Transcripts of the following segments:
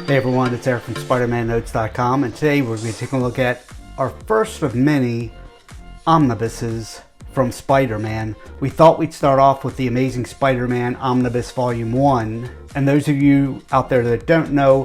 Hey everyone, it's Eric from SpiderManNotes.com, and today we're going to take a look at our first of many omnibuses from Spider-Man. We thought we'd start off with the Amazing Spider-Man Omnibus Volume 1, and those of you out there that don't know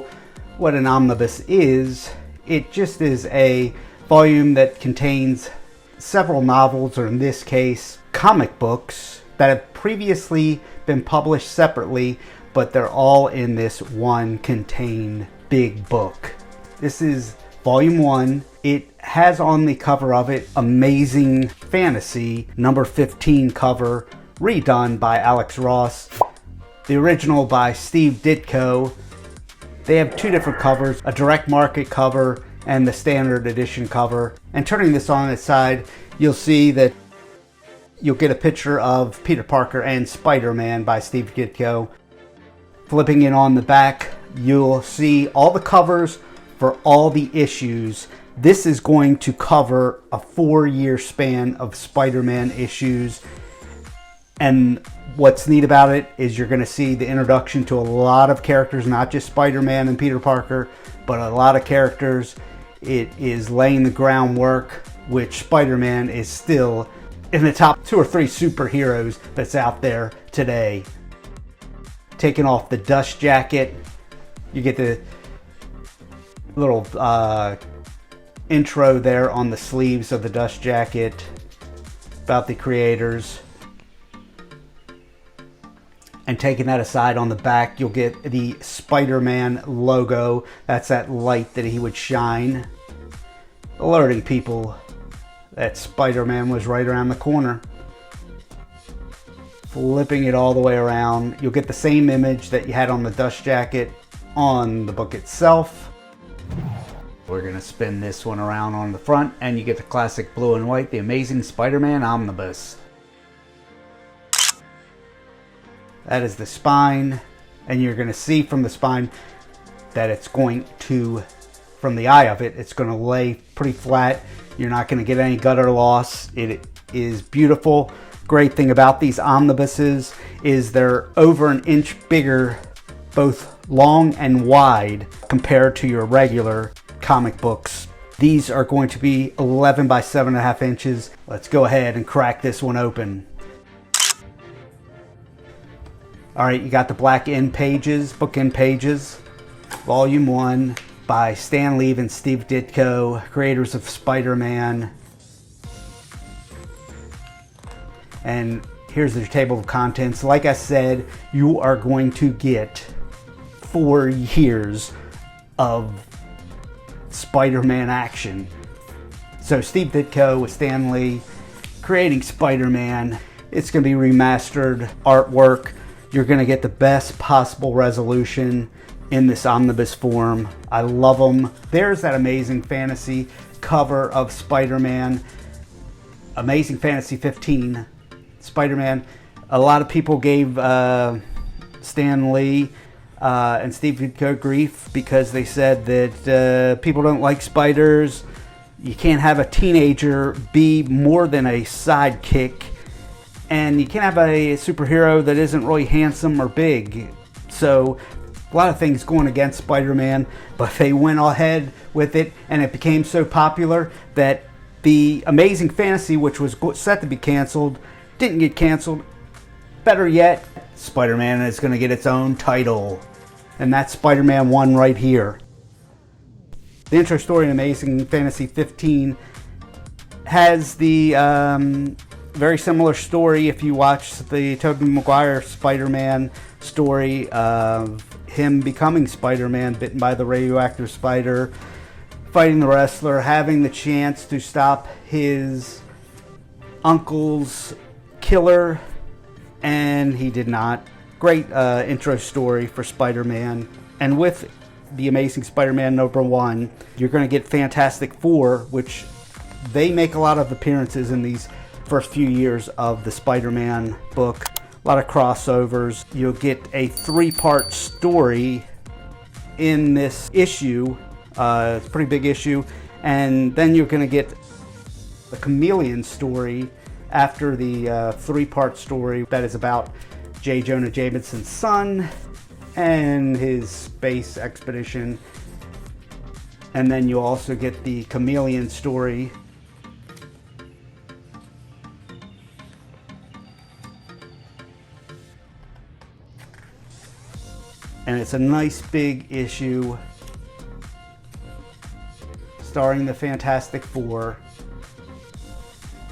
what an omnibus is, it just is a volume that contains several novels, or in this case, comic books that have previously been published separately, but they're all in this one contained big book. This is Volume 1. It has on the cover of it Amazing Fantasy number 15 cover, redone by Alex Ross. The original by Steve Ditko. They have two different covers, a direct market cover and the standard edition cover. And turning this on its side, you'll see that you'll get a picture of Peter Parker and Spider-Man by Steve Ditko. Flipping it on the back, you'll see all the covers for all the issues. This is going to cover a 4-year span of Spider-Man issues. And what's neat about it is you're going to see the introduction to a lot of characters, not just Spider-Man and Peter Parker, but a lot of characters. It is laying the groundwork, which Spider-Man is still in the top 2 or 3 superheroes that's out there today. Taking off the dust jacket, you get the little intro there on the sleeves of the dust jacket about the creators. And taking that aside, on the back you'll get the Spider-Man logo. That's that light that he would shine, alerting people that Spider-Man was right around the corner. Flipping it all the way around, you'll get the same image that you had on the dust jacket on the book itself. We're going to spin this one around on the front, and you get the classic blue and white, the Amazing Spider-Man Omnibus. That is the spine, and you're going to see from the spine that it's going to, from the eye of it, it's going to lay pretty flat. You're not going to get any gutter loss. It is beautiful. Great thing about these omnibuses is they're over an inch bigger, both long and wide, compared to your regular comic books. These are going to be 11 by 7.5 inches. Let's go ahead and crack this one open. All right, you got the black end pages, book end pages, Volume 1 by Stan Lee and Steve Ditko, creators of Spider-Man. And here's your table of contents. Like I said, you are going to get 4 years of Spider-Man action. So Steve Ditko with Stan Lee creating Spider-Man. It's going to be remastered artwork. You're going to get the best possible resolution in this omnibus form. I love them. There's that Amazing Fantasy cover of Spider-Man. Amazing Fantasy 15. Spider-Man. A lot of people gave Stan Lee and Steve Ditko grief because they said that people don't like spiders. You can't have a teenager be more than a sidekick, and you can't have a superhero that isn't really handsome or big. So a lot of things going against Spider-Man, but they went ahead with it, and it became so popular that the Amazing Fantasy, which was set to be canceled, didn't get canceled. Better yet, Spider-Man is going to get its own title, and that's Spider-Man 1 right here. The intro story in Amazing Fantasy 15 has the very similar story if you watch the Tobey Maguire Spider-Man story of him becoming Spider-Man, bitten by the radioactive spider, fighting the wrestler, having the chance to stop his uncle's killer, and he did not. Great intro story for Spider-Man. And with the Amazing Spider-Man number 1, you're going to get Fantastic Four, which they make a lot of appearances in these first few years of the Spider-Man book. A lot of crossovers. You'll get a 3-part story in this issue. It's a pretty big issue. And then you're going to get a Chameleon story after the 3-part story that is about J. Jonah Jameson's son and his space expedition. And then you also get the Chameleon story. And it's a nice big issue starring the Fantastic Four.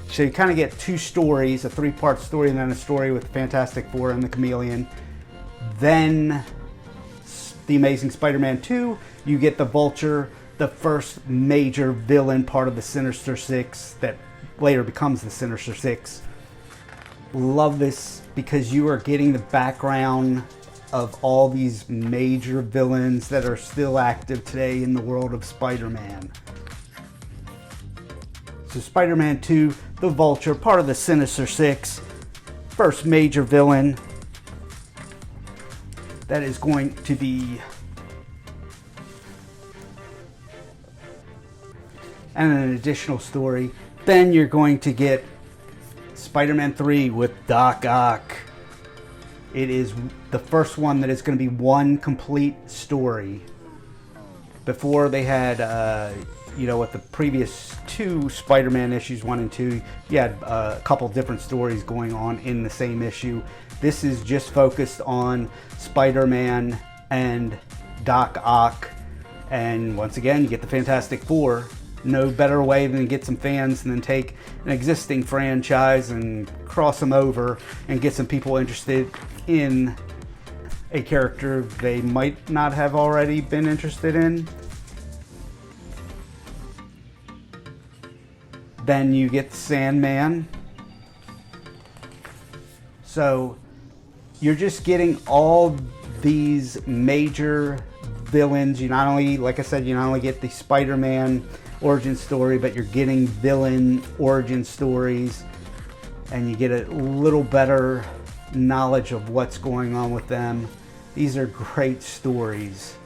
So you kind of get two stories, a three-part story and then a story with the Fantastic Four and the Chameleon. Then the Amazing Spider-Man 2, you get the Vulture, the first major villain part of the Sinister Six that later becomes the Sinister Six. Love this because you are getting the background of all these major villains that are still active today in the world of Spider-Man. So Spider-Man 2, the Vulture, part of the Sinister Six, first major villain that is going to be, and an additional story. Then you're going to get Spider-Man 3 with Doc Ock. It is the first one that is going to be one complete story. Before they had, with the previous two Spider-Man issues, 1 and 2, you had a couple different stories going on in the same issue. This is just focused on Spider-Man and Doc Ock. And once again, you get the Fantastic Four. No better way than to get some fans and then take an existing franchise and cross them over and get some people interested in a character they might not have already been interested in. Then you get Sandman. So you're just getting all these major villains. You not only, like I said, you not only get the Spider-Man origin story, but you're getting villain origin stories, and you get a little better knowledge of what's going on with them. These are great stories.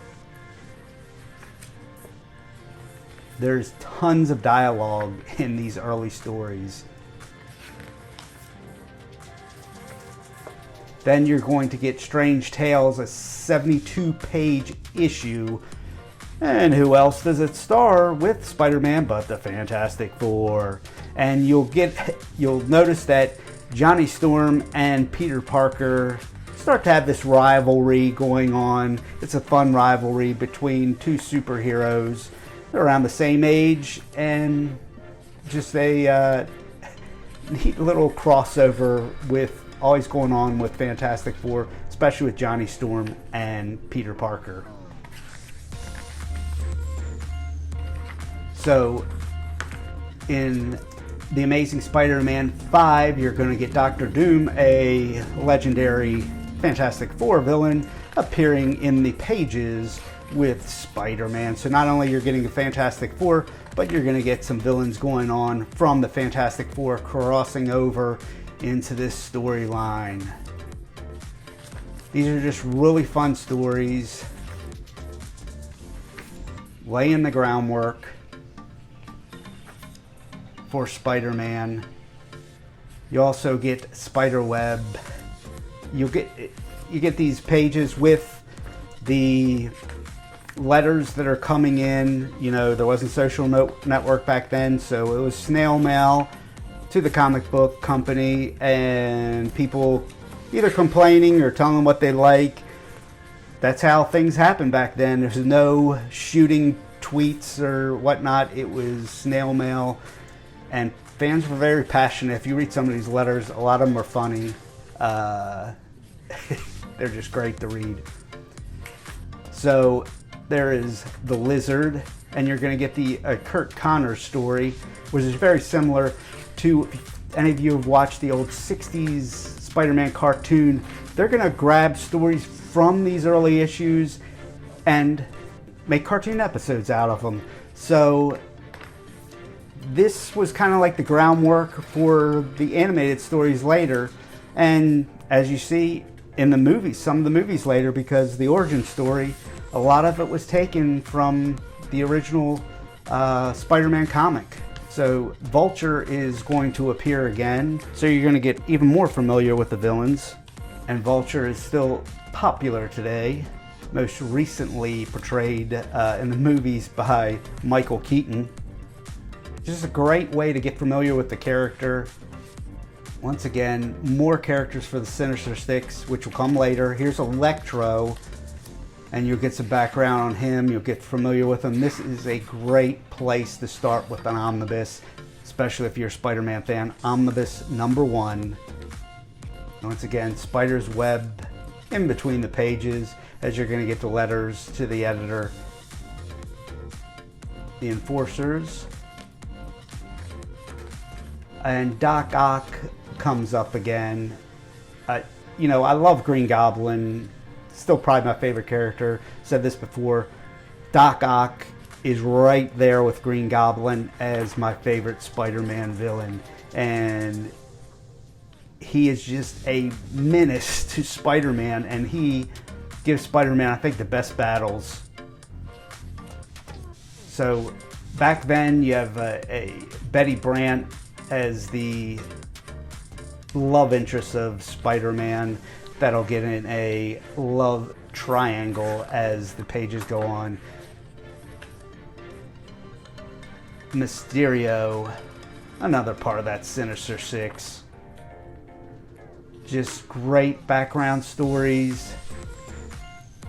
There's tons of dialogue in these early stories. Then you're going to get Strange Tales, a 72-page issue. And who else does it star with Spider-Man but the Fantastic Four? And you'll notice that Johnny Storm and Peter Parker start to have this rivalry going on. It's a fun rivalry between two superheroes. They're around the same age, and just a neat little crossover with always going on with Fantastic Four, especially with Johnny Storm and Peter Parker. So in The Amazing Spider-Man 5, you're going to get Doctor Doom, a legendary Fantastic Four villain, appearing in the pages with Spider-Man. So not only you're getting the Fantastic Four, but you're going to get some villains going on from the Fantastic Four crossing over into this storyline. These are just really fun stories, laying the groundwork for Spider-Man. You also get Spiderweb. You get these pages with the letters that are coming in. You know, there wasn't social network back then, so it was snail mail to the comic book company, and people either complaining or telling them what they like. That's how things happened back then. There's no shooting tweets or whatnot. It was snail mail, and fans were very passionate. If you read some of these letters, a lot of them are funny. They're just great to read. So there is The Lizard, and you're going to get the Kurt Connors story, which is very similar to, if any of you have watched the old 60s Spider-Man cartoon, they're going to grab stories from these early issues and make cartoon episodes out of them. So this was kind of like the groundwork for the animated stories later. And as you see in the movies, some of the movies later, because the origin story, a lot of it was taken from the original Spider-Man comic. So Vulture is going to appear again, so you're going to get even more familiar with the villains. And Vulture is still popular today, most recently portrayed in the movies by Michael Keaton. Just a great way to get familiar with the character. Once again, more characters for the Sinister Six, which will come later. Here's Electro, and you'll get some background on him. You'll get familiar with him. This is a great place to start with an Omnibus, especially if you're a Spider-Man fan. Omnibus #1. Once again, Spider's web in between the pages as you're going to get the letters to the editor. The Enforcers. And Doc Ock comes up again. You know, I love Green Goblin. Still probably my favorite character. Said this before. Doc Ock is right there with Green Goblin as my favorite Spider-Man villain. And he is just a menace to Spider-Man, and he gives Spider-Man, I think, the best battles. So back then you have a Betty Brant as the love interest of Spider-Man. That'll get in a love triangle as the pages go on. Mysterio, another part of that Sinister Six. Just great background stories.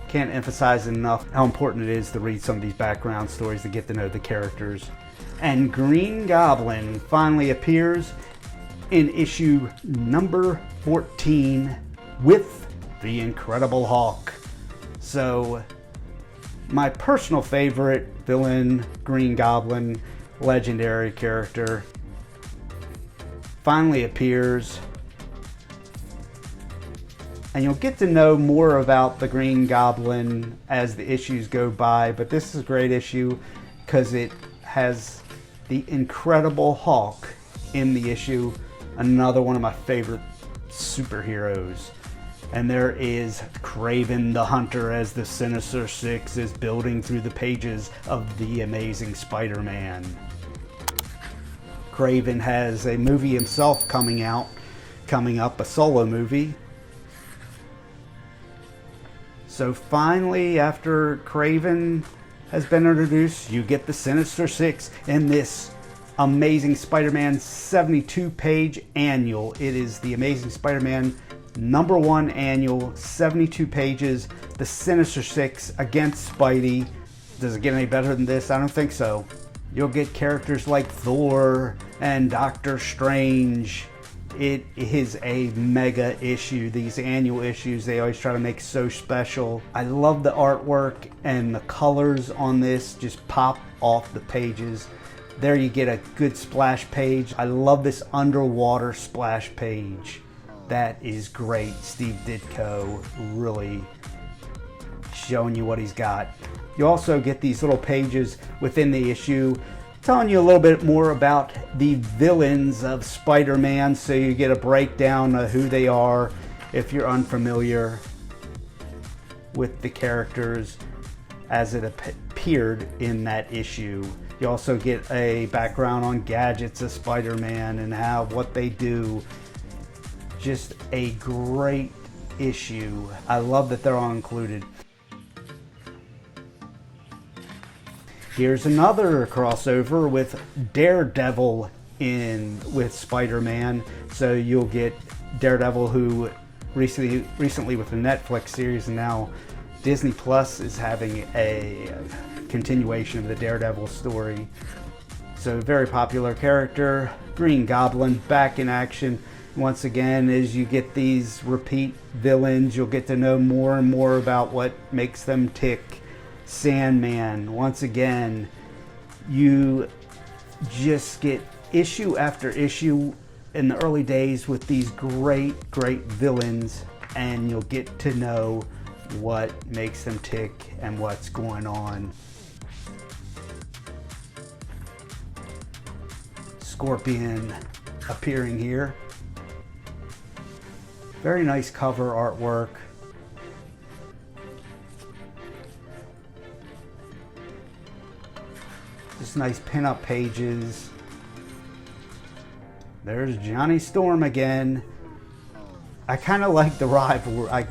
Can't emphasize enough how important it is to read some of these background stories to get to know the characters. And Green Goblin finally appears in issue number 14 with the Incredible Hulk. So, my personal favorite villain, Green Goblin, legendary character, finally appears. And you'll get to know more about the Green Goblin as the issues go by, but this is a great issue because it has the Incredible Hulk in the issue, another one of my favorite superheroes. And there is Kraven the Hunter as the Sinister Six is building through the pages of The Amazing Spider-Man. Kraven has a movie himself coming up, a solo movie. So finally, after Kraven has been introduced, you get the Sinister Six in this Amazing Spider-Man 72-page annual. It is the Amazing Spider-Man #1 annual, 72 pages. The Sinister Six against Spidey. Does it get any better than this? I don't think so. You'll get characters like Thor and Doctor Strange. It is a mega issue. These annual issues, they always try to make so special. I love the artwork, and the colors on this just pop off the pages. There you get a good splash page. I love this underwater splash page. That is great. Steve Ditko really showing you what he's got. You also get these little pages within the issue telling you a little bit more about the villains of Spider-Man, so you get a breakdown of who they are if you're unfamiliar with the characters as it appeared in that issue. You also get a background on gadgets of Spider-Man and what they do. Just a great issue. I love that they're all included. Here's another crossover with Daredevil with Spider-Man. So you'll get Daredevil, who recently with the Netflix series, and now Disney Plus is having a continuation of the Daredevil story. So very popular character. Green Goblin back in action once again. As you get these repeat villains, you'll get to know more and more about what makes them tick. Sandman, once again, you just get issue after issue in the early days with these great villains, and you'll get to know what makes them tick and what's going on. Scorpion appearing here. Very nice cover artwork. Just nice pin-up pages. There's Johnny Storm again. I kind of like the rivalry. I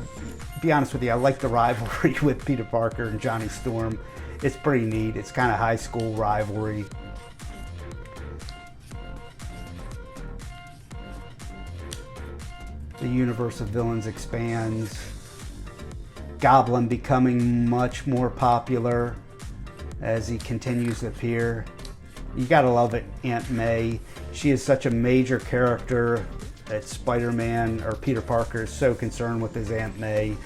be honest with you, I like the rivalry with Peter Parker and Johnny Storm. It's pretty neat. It's kind of high school rivalry. The universe of villains expands. Goblin becoming much more popular as he continues to appear. You gotta love it, Aunt May. She is such a major character that Spider-Man or Peter Parker is so concerned with his Aunt May.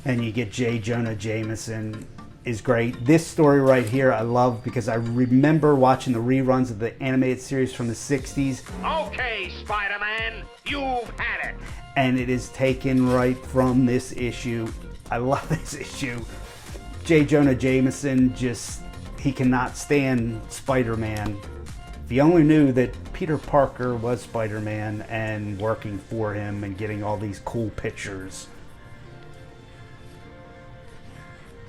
And you get J. Jonah Jameson is great. This story right here I love because I remember watching the reruns of the animated series from the 60s. Okay, Spider-Man, you've had it. And it is taken right from this issue. I love this issue. J. Jonah Jameson he cannot stand Spider-Man. If he only knew that Peter Parker was Spider-Man and working for him and getting all these cool pictures.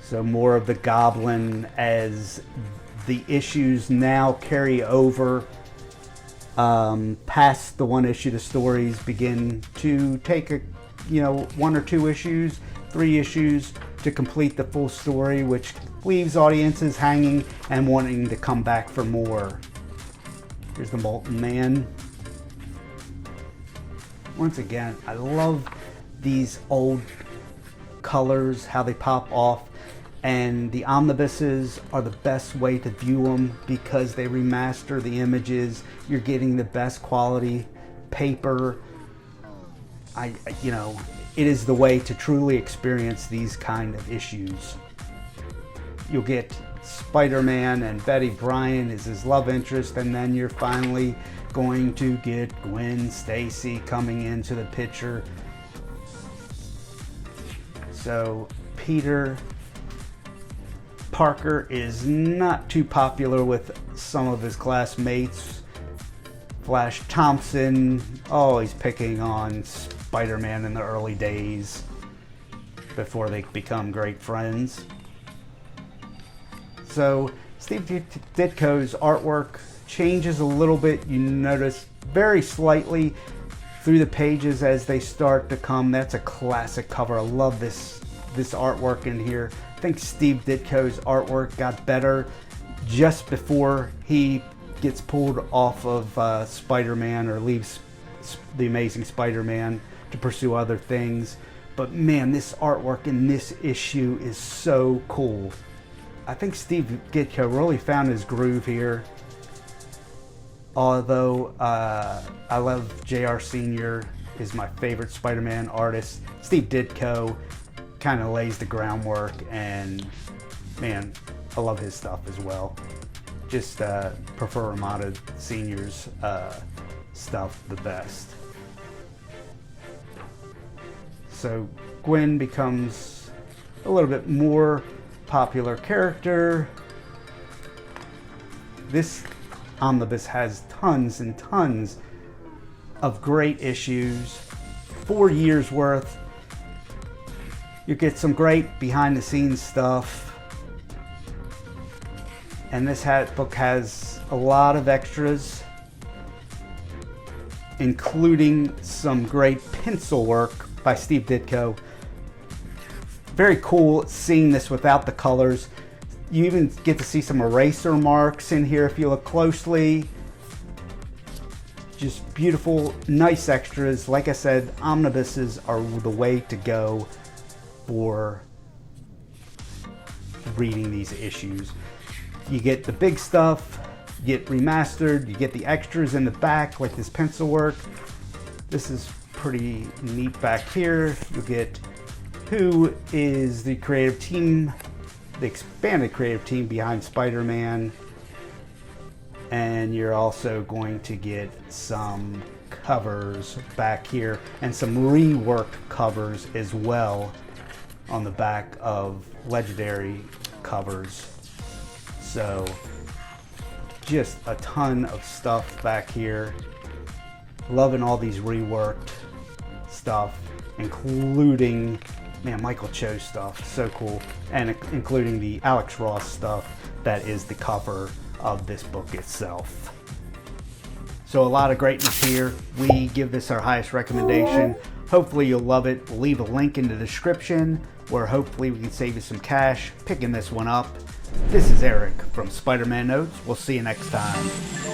So more of the Goblin as the issues now carry over past the one issue. The stories begin to take one or two issues, 3 issues to complete the full story, which leaves audiences hanging and wanting to come back for more. Here's the Molten Man. Once again, I love these old colors, how they pop off. And the omnibuses are the best way to view them because they remaster the images. You're getting the best quality paper. It is the way to truly experience these kind of issues. You'll get Spider-Man and Betty Bryan is his love interest, and then you're finally going to get Gwen Stacy coming into the picture. So Peter Parker is not too popular with some of his classmates. Flash Thompson, always picking on Spider-Man in the early days before they become great friends. So Steve Ditko's artwork changes a little bit. You notice very slightly through the pages as they start to come. That's a classic cover. I love this artwork in here. I think Steve Ditko's artwork got better just before he gets pulled off of Spider-Man or leaves the Amazing Spider-Man to pursue other things. But man, this artwork in this issue is so cool. I think Steve Ditko really found his groove here. Although I love J.R. Sr. is my favorite Spider-Man artist, Steve Ditko kind of lays the groundwork, and man, I love his stuff as well. Just prefer Ramada Sr.'s stuff the best. So Gwen becomes a little bit more popular character. This omnibus has tons and tons of great issues, 4 years worth. You get some great behind the scenes stuff. And this book has a lot of extras, including some great pencil work by Steve Ditko. Very cool seeing this without the colors. You even get to see some eraser marks in here if you look closely. Just beautiful, nice extras. Like I said, omnibuses are the way to go for reading these issues. You get the big stuff, you get remastered, you get the extras in the back like this pencil work. This is pretty neat back here. You get who is the creative team, the expanded creative team behind Spider-Man, and you're also going to get some covers back here and some reworked covers as well on the back of legendary covers. So just a ton of stuff back here. Loving all these reworked stuff, including Michael Cho stuff, so cool, and including the Alex Ross stuff that is the cover of this book itself. So a lot of greatness here. We give this our highest recommendation. Hopefully you'll love it. We'll leave a link in the description where hopefully we can save you some cash picking this one up. This is Eric from Spider-Man Notes. We'll see you next time.